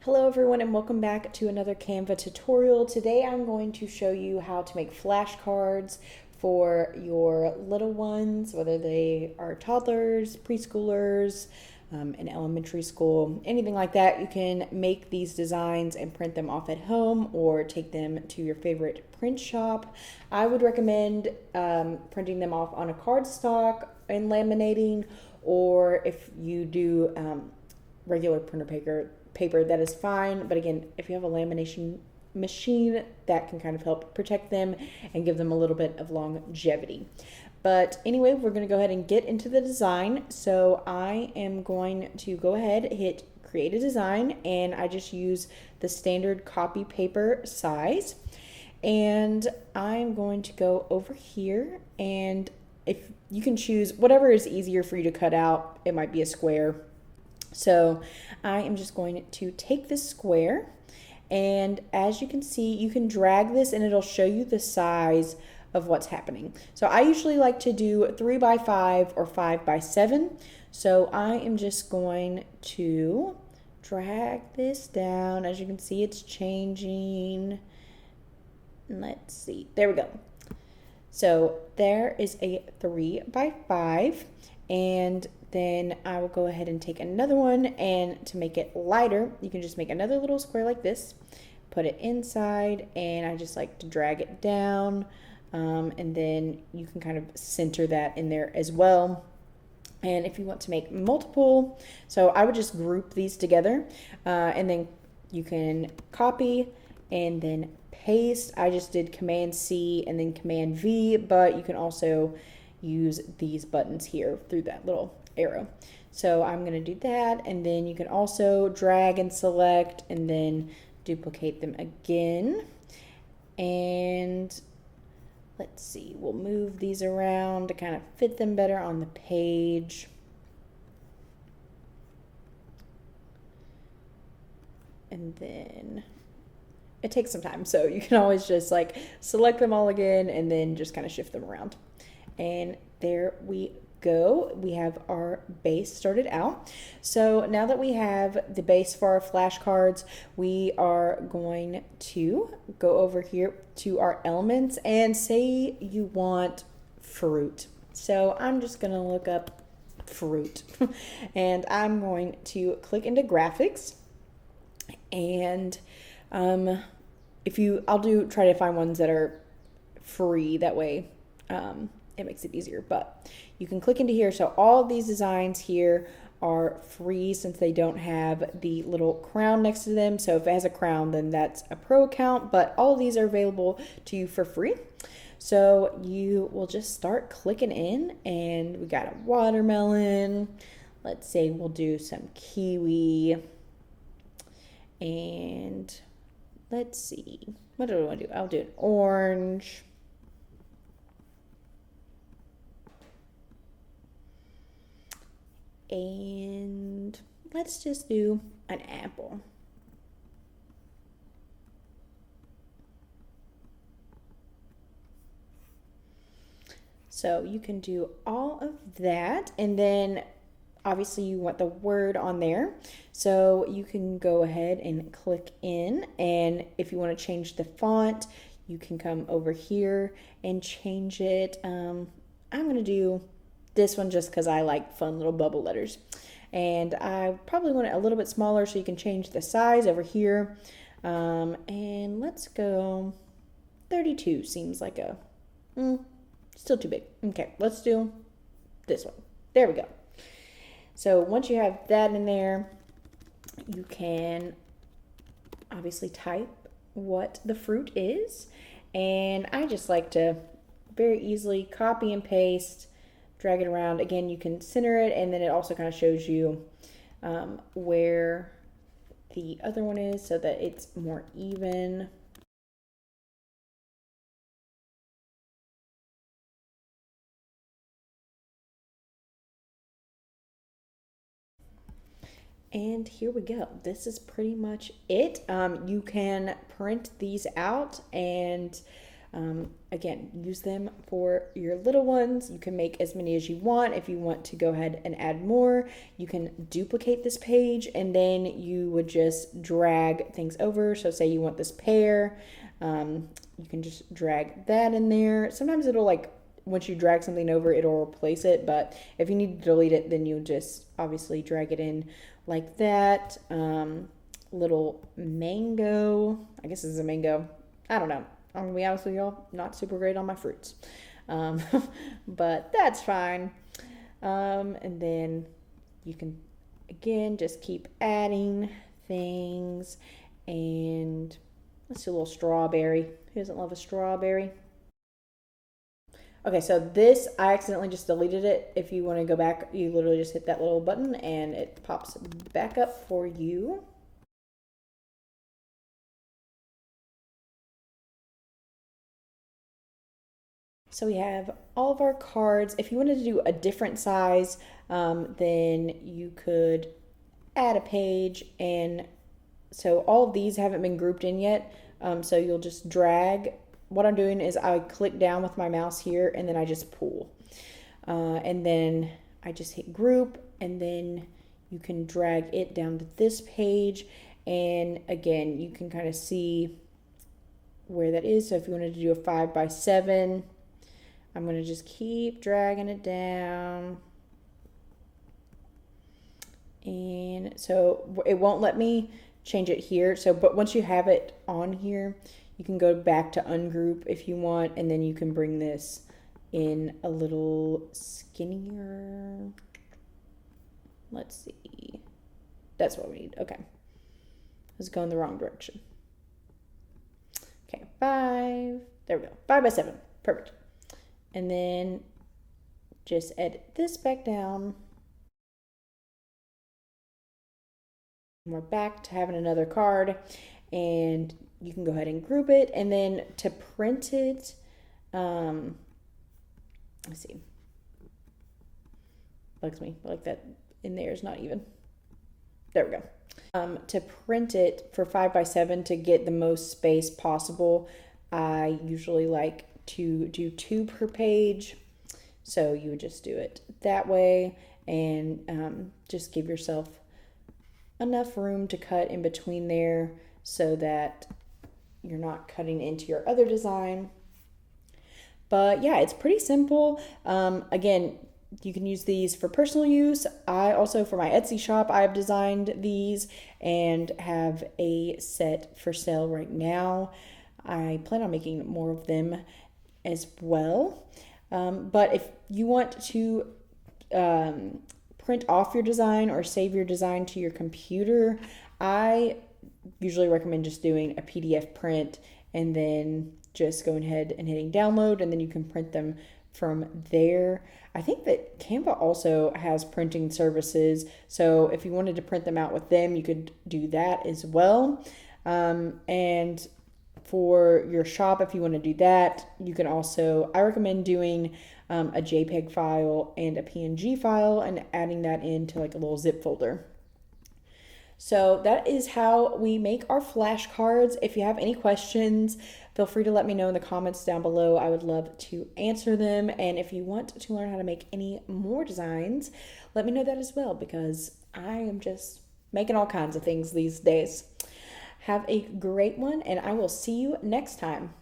Hello everyone and welcome back to another Canva tutorial. Today I'm going to show you how to make flashcards for your little ones, whether they are toddlers, preschoolers, in elementary school, anything like that. You can make these designs and print them off at home or take them to your favorite print shop. I would recommend printing them off on a cardstock and laminating, or if you do regular printer paper, that is fine. But again, if you have a lamination machine, that can kind of help protect them and give them a little bit of longevity. But anyway, we're going to go ahead and get into the design. So I am going to go ahead, hit create a design, and I just use the standard copy paper size. And I'm going to go over here, and if you can choose whatever is easier for you to cut out, it might be a square. So I am just going to take this square, and as you can see, you can drag this and it'll show you the size of what's happening. So I usually like to do 3 by 5 or 5 by 7. So I am just going to drag this down. As you can see, it's changing. Let's see, there we go. So there is a 3 by 5, and then I will go ahead and take another one, and to make it lighter, you can just make another little square like this, put it inside, and I just like to drag it down, and then you can kind of center that in there as well. And if you want to make multiple, so I would just group these together, and then you can copy and then paste. I just did Command C and then Command V, but you can also use these buttons here through that little arrow. So I'm going to do that, and then you can also drag and select and then duplicate them again. And let's see, we'll move these around to kind of fit them better on the page. And then it takes some time, so you can always just like select them all again and then just kind of shift them around. And there we go. We have our base started out. So now that we have the base for our flashcards, we are going to go over here to our elements and say you want fruit. So I'm just going to look up fruit and I'm going to click into graphics, and I'll try to find ones that are free, that way it makes it easier. But you can click into here. So all of these designs here are free since they don't have the little crown next to them. So if it has a crown, then that's a pro account, but all of these are available to you for free. So you will just start clicking in, and we got a watermelon. Let's say we'll do some kiwi, and let's see, what do I want to do? I'll do an orange. And let's just do an apple. So you can do all of that, and then obviously you want the word on there. So you can go ahead and click in, and if you want to change the font, you can come over here and change it. I'm going to do this one just because I like fun little bubble letters. And I probably want it a little bit smaller, so you can change the size over here. And let's go 32, seems like a, still too big. Okay, let's do this one. There we go. So once you have that in there, you can obviously type what the fruit is. And I just like to very easily copy and paste, drag it around. Again, you can center it, and then it also kind of shows you where the other one is so that it's more even. And here we go. This is pretty much it. You can print these out and Again, use them for your little ones. You can make as many as you want. If you want to go ahead and add more, you can duplicate this page, and then you would just drag things over. So say you want this pair, you can just drag that in there. Sometimes it'll, like, once you drag something over, it'll replace it, but if you need to delete it, then you just obviously drag it in like that. Little mango, I guess this is a mango. I don't know. I'm gonna be honest with y'all, not super great on my fruits. But that's fine. And then you can, again, just keep adding things. And let's do a little strawberry. Who doesn't love a strawberry? Okay, so this, I accidentally just deleted it. If you want to go back, you literally just hit that little button and it pops back up for you. So we have all of our cards. If you wanted to do a different size, then you could add a page. And so all of these haven't been grouped in yet. So you'll just drag. What I'm doing is I click down with my mouse here and then I just pull. And then I just hit group, and then you can drag it down to this page. And again, you can kind of see where that is. So if you wanted to do a 5x7, I'm going to just keep dragging it down. And so it won't let me change it here. So, but once you have it on here, you can go back to ungroup if you want, and then you can bring this in a little skinnier. Let's see. That's what we need. Okay. Let's go in the wrong direction. Okay, 5. There we go. 5x7. Perfect. And then just edit this back down. We're back to having another card, and you can go ahead and group it. And then to print it, let's see. Bugs me, like that in there is not even. There we go. To print it for 5x7 to get the most space possible, I usually like to do 2 per page. So you would just do it that way, and just give yourself enough room to cut in between there so that you're not cutting into your other design. But yeah, it's pretty simple. Again, you can use these for personal use. I also, for my Etsy shop, I've designed these and have a set for sale right now. I plan on making more of them as well. But if you want to print off your design or save your design to your computer, I usually recommend just doing a PDF print and then just going ahead and hitting download, and then you can print them from there. I think that Canva also has printing services, so if you wanted to print them out with them, you could do that as well. And for your shop, if you want to do that, you can also, I recommend doing a JPEG file and a PNG file and adding that into like a little zip folder. So that is how we make our flashcards. If you have any questions, feel free to let me know in the comments down below. I would love to answer them. And if you want to learn how to make any more designs, let me know that as well, because I am just making all kinds of things these days. Have a great one, and I will see you next time.